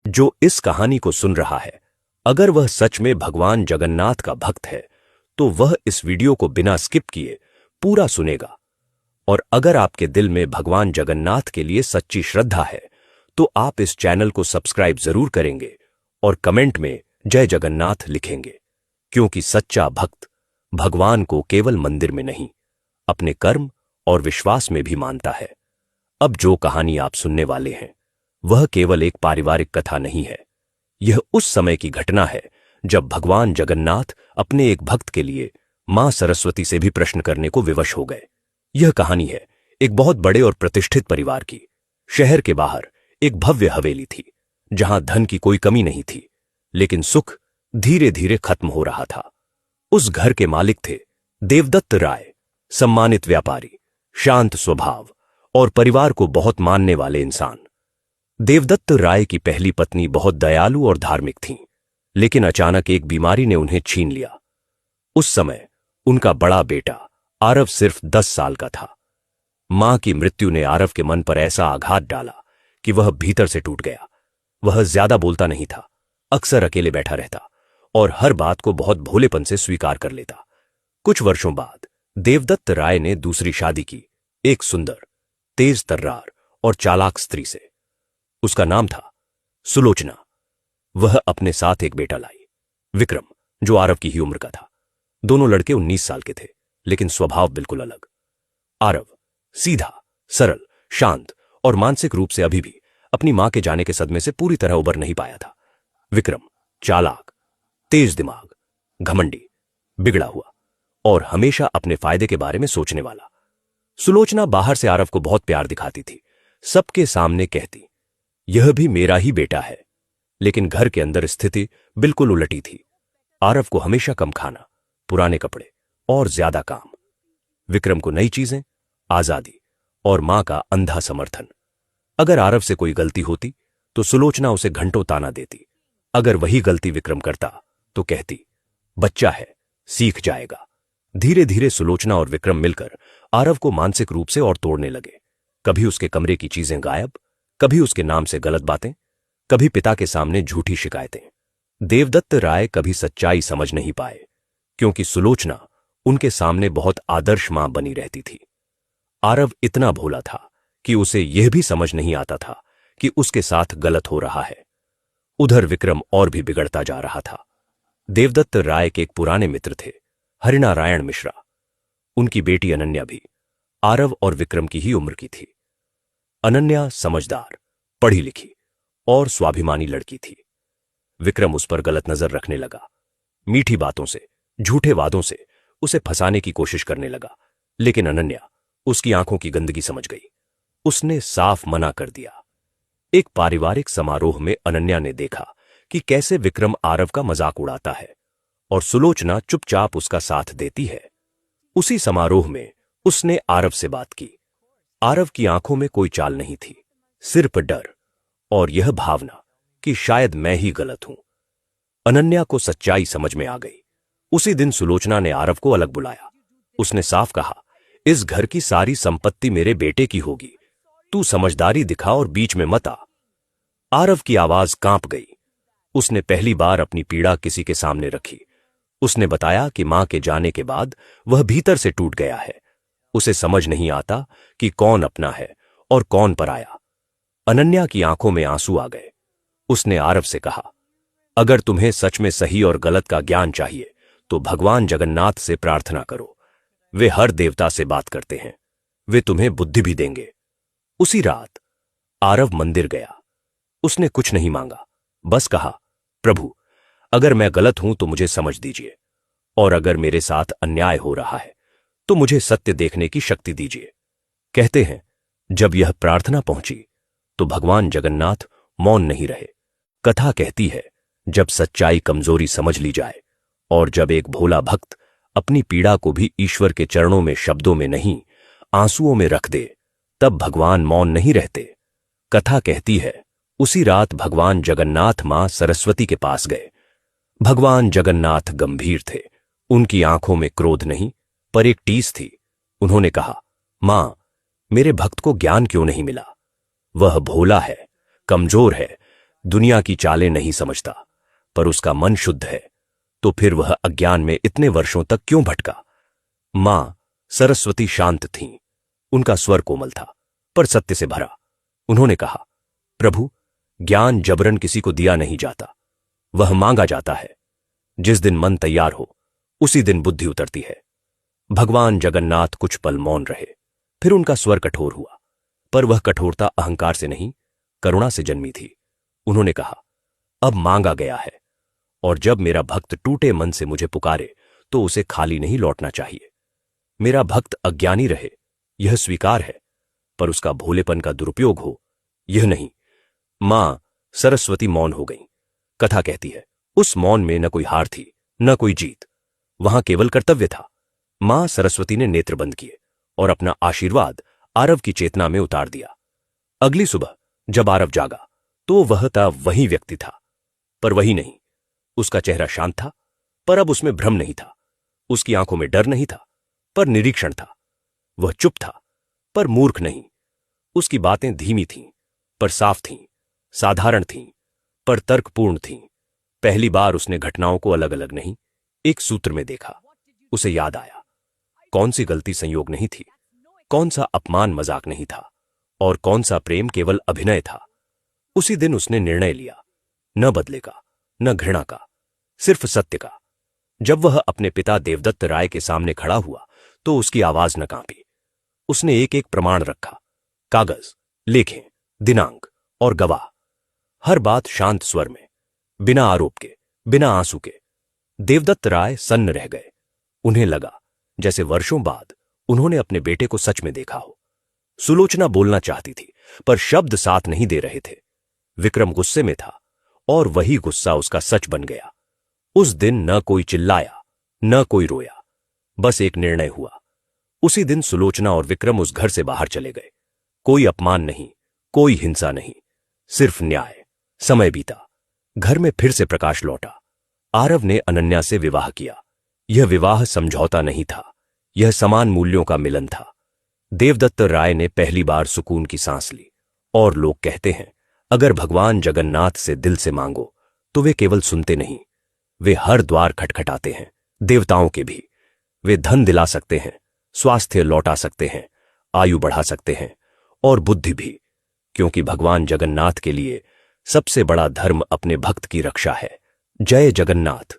जो इस कहानी को सुन रहा है, अगर वह सच में भगवान जगन्नाथ का भक्त है तो वह इस वीडियो को बिना स्किप किए पूरा सुनेगा। और अगर आपके दिल में भगवान जगन्नाथ के लिए सच्ची श्रद्धा है तो आप इस चैनल को सब्सक्राइब जरूर करेंगे और कमेंट में जय जगन्नाथ लिखेंगे, क्योंकि सच्चा भक्त भगवान को केवल मंदिर में नहीं, अपने कर्म और विश्वास में भी मानता है। अब जो कहानी आप सुनने वाले हैं वह केवल एक पारिवारिक कथा नहीं है। यह उस समय की घटना है जब भगवान जगन्नाथ अपने एक भक्त के लिए मां सरस्वती से भी प्रश्न करने को विवश हो गए। यह कहानी है एक बहुत बड़े और प्रतिष्ठित परिवार की। शहर के बाहर एक भव्य हवेली थी जहां धन की कोई कमी नहीं थी, लेकिन सुख धीरे धीरे खत्म हो रहा था। उस घर के मालिक थे देवदत्त राय, सम्मानित व्यापारी, शांत स्वभाव और परिवार को बहुत मानने वाले इंसान। देवदत्त राय की पहली पत्नी बहुत दयालु और धार्मिक थीं, लेकिन अचानक एक बीमारी ने उन्हें छीन लिया। उस समय उनका बड़ा बेटा आरव सिर्फ 10 साल का था। मां की मृत्यु ने आरव के मन पर ऐसा आघात डाला कि वह भीतर से टूट गया। वह ज्यादा बोलता नहीं था, अक्सर अकेले बैठा रहता और हर बात को बहुत भोलेपन से स्वीकार कर लेता। कुछ वर्षों बाद देवदत्त राय ने दूसरी शादी की, एक सुंदर, तेज तर्रार और चालाक स्त्री से। उसका नाम था सुलोचना। वह अपने साथ एक बेटा लाई, विक्रम, जो आरव की ही उम्र का था। दोनों लड़के 19 साल के थे, लेकिन स्वभाव बिल्कुल अलग। आरव सीधा, सरल, शांत और मानसिक रूप से अभी भी अपनी मां के जाने के सदमे से पूरी तरह उबर नहीं पाया था। विक्रम चालाक, तेज दिमाग, घमंडी, बिगड़ा हुआ और हमेशा अपने फायदे के बारे में सोचने वाला। सुलोचना बाहर से आरव को बहुत प्यार दिखाती थी, सबके सामने कहती, यह भी मेरा ही बेटा है। लेकिन घर के अंदर स्थिति बिल्कुल उलटी थी। आरव को हमेशा कम खाना, पुराने कपड़े और ज्यादा काम। विक्रम को नई चीजें, आजादी और मां का अंधा समर्थन। अगर आरव से कोई गलती होती तो सुलोचना उसे घंटों ताना देती। अगर वही गलती विक्रम करता तो कहती, बच्चा है, सीख जाएगा। धीरे धीरे सुलोचना और विक्रम मिलकर आरव को मानसिक रूप से और तोड़ने लगे। कभी उसके कमरे की चीजें गायब, कभी उसके नाम से गलत बातें, कभी पिता के सामने झूठी शिकायतें। देवदत्त राय कभी सच्चाई समझ नहीं पाए, क्योंकि सुलोचना उनके सामने बहुत आदर्श मां बनी रहती थी। आरव इतना भोला था कि उसे यह भी समझ नहीं आता था कि उसके साथ गलत हो रहा है। उधर विक्रम और भी बिगड़ता जा रहा था। देवदत्त राय के एक पुराने मित्र थे, हरिनारायण मिश्रा। उनकी बेटी अनन्या भी आरव और विक्रम की ही उम्र की थी। अनन्या समझदार, पढ़ी लिखी और स्वाभिमानी लड़की थी। विक्रम उस पर गलत नजर रखने लगा। मीठी बातों से, झूठे वादों से उसे फंसाने की कोशिश करने लगा, लेकिन अनन्या उसकी आंखों की गंदगी समझ गई। उसने साफ मना कर दिया। एक पारिवारिक समारोह में अनन्या ने देखा कि कैसे विक्रम आरव का मजाक उड़ाता है और सुलोचना चुपचाप उसका साथ देती है। उसी समारोह में उसने आरव से बात की। आरव की आंखों में कोई चाल नहीं थी, सिर्फ डर और यह भावना कि शायद मैं ही गलत हूं। अनन्या को सच्चाई समझ में आ गई। उसी दिन सुलोचना ने आरव को अलग बुलाया। उसने साफ कहा, इस घर की सारी संपत्ति मेरे बेटे की होगी, तू समझदारी दिखा और बीच में मत आ। आरव की आवाज कांप गई। उसने पहली बार अपनी पीड़ा किसी के सामने रखी। उसने बताया कि मां के जाने के बाद वह भीतर से टूट गया है। उसे समझ नहीं आता कि कौन अपना है और कौन पराया। अनन्या की आंखों में आंसू आ गए। उसने आरव से कहा, अगर तुम्हें सच में सही और गलत का ज्ञान चाहिए तो भगवान जगन्नाथ से प्रार्थना करो। वे हर देवता से बात करते हैं, वे तुम्हें बुद्धि भी देंगे। उसी रात आरव मंदिर गया। उसने कुछ नहीं मांगा, बस कहा, प्रभु, अगर मैं गलत हूं तो मुझे समझ दीजिए, और अगर मेरे साथ अन्याय हो रहा है तो मुझे सत्य देखने की शक्ति दीजिए। कहते हैं, जब यह प्रार्थना पहुंची तो भगवान जगन्नाथ मौन नहीं रहे। कथा कहती है, जब सच्चाई कमजोरी समझ ली जाए और जब एक भोला भक्त अपनी पीड़ा को भी ईश्वर के चरणों में शब्दों में नहीं, आंसुओं में रख दे, तब भगवान मौन नहीं रहते। कथा कहती है, उसी रात भगवान जगन्नाथ मां सरस्वती के पास गए। भगवान जगन्नाथ गंभीर थे। उनकी आंखों में क्रोध नहीं, पर एक टीस थी। उन्होंने कहा, मां, मेरे भक्त को ज्ञान क्यों नहीं मिला? वह भोला है, कमजोर है, दुनिया की चालें नहीं समझता, पर उसका मन शुद्ध है, तो फिर वह अज्ञान में इतने वर्षों तक क्यों भटका? मां सरस्वती शांत थीं। उनका स्वर कोमल था, पर सत्य से भरा। उन्होंने कहा, प्रभु, ज्ञान जबरन किसी को दिया नहीं जाता, वह मांगा जाता है। जिस दिन मन तैयार हो, उसी दिन बुद्धि उतरती है। भगवान जगन्नाथ कुछ पल मौन रहे, फिर उनका स्वर कठोर हुआ, पर वह कठोरता अहंकार से नहीं, करुणा से जन्मी थी। उन्होंने कहा, अब मांगा गया है, और जब मेरा भक्त टूटे मन से मुझे पुकारे तो उसे खाली नहीं लौटना चाहिए। मेरा भक्त अज्ञानी रहे, यह स्वीकार है, पर उसका भोलेपन का दुरुपयोग हो, यह नहीं। मां सरस्वती मौन हो गईं। कथा कहती है, उस मौन में न कोई हार थी, न कोई जीत, वहां केवल कर्तव्य था। मां सरस्वती ने नेत्र बंद किए और अपना आशीर्वाद आरव की चेतना में उतार दिया। अगली सुबह जब आरव जागा तो वह वही व्यक्ति था, पर वही नहीं। उसका चेहरा शांत था, पर अब उसमें भ्रम नहीं था। उसकी आंखों में डर नहीं था, पर निरीक्षण था। वह चुप था, पर मूर्ख नहीं। उसकी बातें धीमी थीं, पर साफ थीं, साधारण थीं, पर तर्कपूर्ण थीं। पहली बार उसने घटनाओं को अलग अलग नहीं, एक सूत्र में देखा। उसे याद आया, कौन सी गलती संयोग नहीं थी, कौन सा अपमान मजाक नहीं था, और कौन सा प्रेम केवल अभिनय था। उसी दिन उसने निर्णय लिया, न बदले का, न घृणा का, सिर्फ सत्य का। जब वह अपने पिता देवदत्त राय के सामने खड़ा हुआ तो उसकी आवाज न कांपी। उसने एक एक प्रमाण रखा, कागज, लेखें, दिनांक और गवाह। हर बात शांत स्वर में, बिना आरोप के, बिना आंसू के। देवदत्त राय सन्न रह गए। उन्हें लगा जैसे वर्षों बाद उन्होंने अपने बेटे को सच में देखा हो। सुलोचना बोलना चाहती थी, पर शब्द साथ नहीं दे रहे थे। विक्रम गुस्से में था, और वही गुस्सा उसका सच बन गया। उस दिन न कोई चिल्लाया, न कोई रोया, बस एक निर्णय हुआ। उसी दिन सुलोचना और विक्रम उस घर से बाहर चले गए। कोई अपमान नहीं, कोई हिंसा नहीं, सिर्फ न्याय। समय बीता, घर में फिर से प्रकाश लौटा। आरव ने अनन्या से विवाह किया। यह विवाह समझौता नहीं था, यह समान मूल्यों का मिलन था। देवदत्त राय ने पहली बार सुकून की सांस ली। और लोग कहते हैं, अगर भगवान जगन्नाथ से दिल से मांगो तो वे केवल सुनते नहीं, वे हर द्वार खटखटाते हैं, देवताओं के भी। वे धन दिला सकते हैं, स्वास्थ्य लौटा सकते हैं, आयु बढ़ा सकते हैं, और बुद्धि भी, क्योंकि भगवान जगन्नाथ के लिए सबसे बड़ा धर्म अपने भक्त की रक्षा है। जय जगन्नाथ।